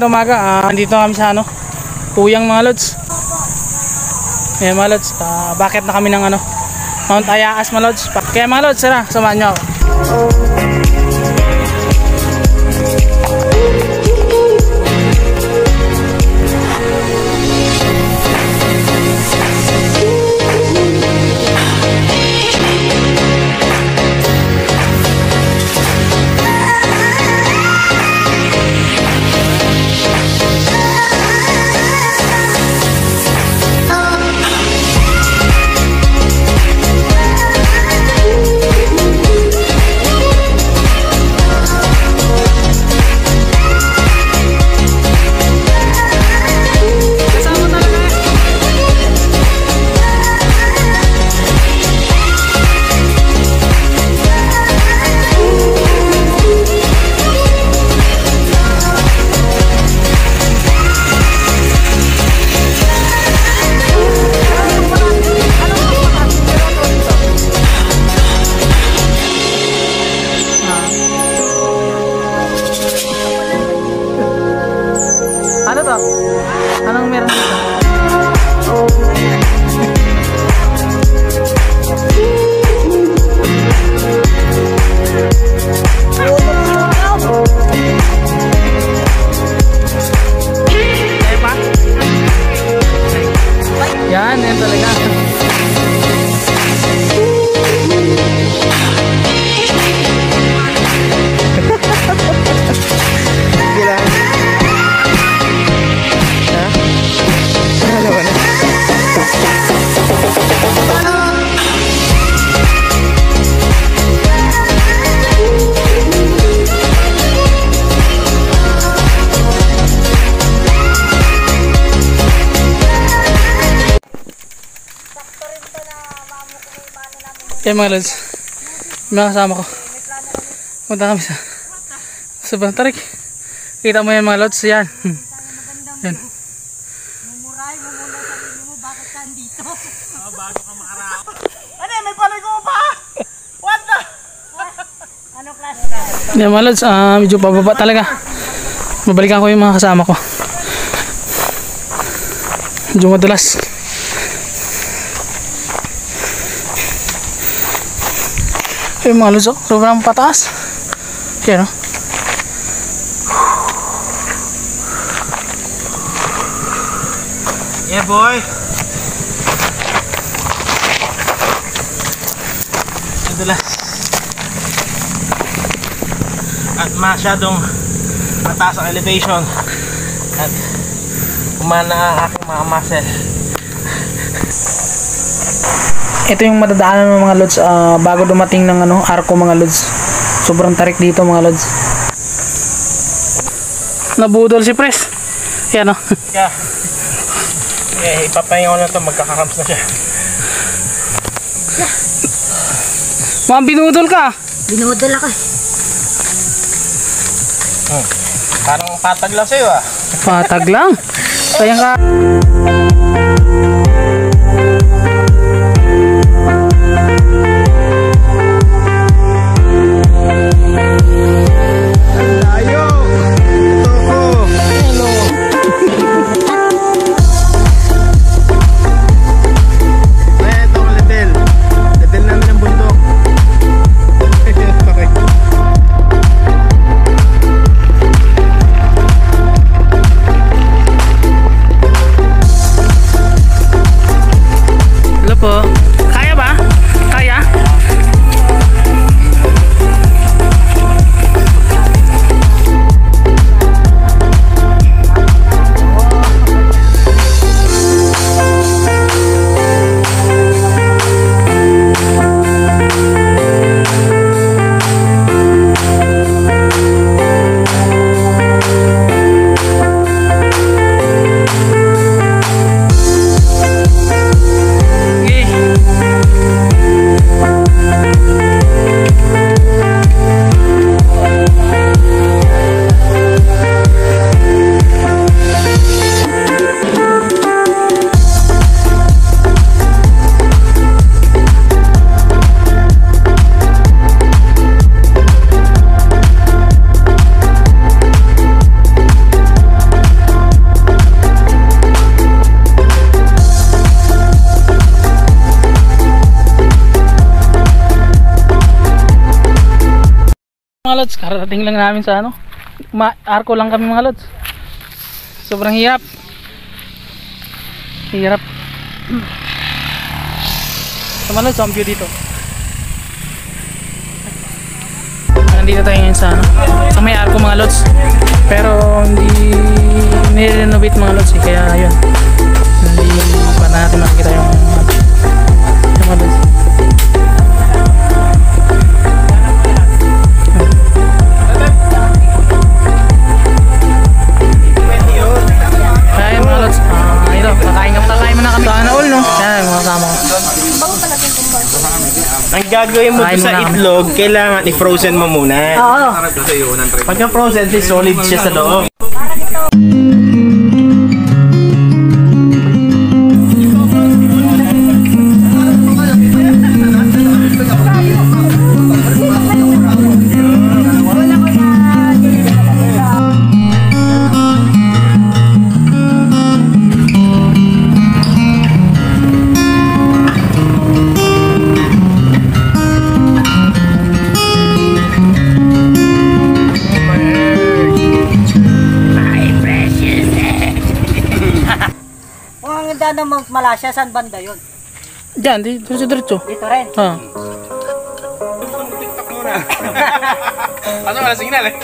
umaga. Nandito kami sa Kuyang mga lods. Ayan mga lods, bakit na kami ng Mount Ayaas mga lods. Kaya mga lods, tara, samahan nyo ako. Ano to? Anong meron dito? Yan, yan talaga. Kaya mga lods, mga kasama ko, punta kami sa sobrang tarik. Kita mo yan mga lods, yan. Yan. Mumuray mo muna sarili mo, bakit ka andito? Bago ka makarao. Ano, may paligo pa! What the? Ano klase? Yan mga lods, medyo pababa talaga. Mabalikan ko yung mga kasama ko. Medyo madulas. Yung mga lods, sobrang pataas. Yan o. Yeah boy. Madulas. At masyadong mataas ang elevation. At umana ang aking mga muscle. Ito yung madadaanan ng mga lods bago dumating ng arko mga lods. Sobrang tarik dito mga lods. Nabudol si Pres. Yan o. Yeah. Okay, ipapahinga ko na ito, magkakakamps na siya. Ma'am, binudol ka. Binudol ako eh. Parang patag lang sa'yo ah. Patag lang. Kaya ka. lods, karating lang namin sa ano. Arko lang kami mga lods. Sobrang hirap. Hirap. So mga lods, ang view dito. Nandito tayo ngayon sa ano, sa may arko mga lods. Pero hindi nire-renovate mga lods eh, kaya yun. Hindi pa natin makikita yung mga lods. Kaya mga lods, ito, kakain muna kami. Sana all no? Yan, mga kasama ko. Ang gagawin mo Kain sa muna kami. itlog, kailangan i-frozen mo muna. Oo. Pagka frozen, solid siya sa loob. Ang ganda ng Mount Malasya, saan banda yun? Diyan, diretso. Dito rin. Ha. Ano, wala signal eh.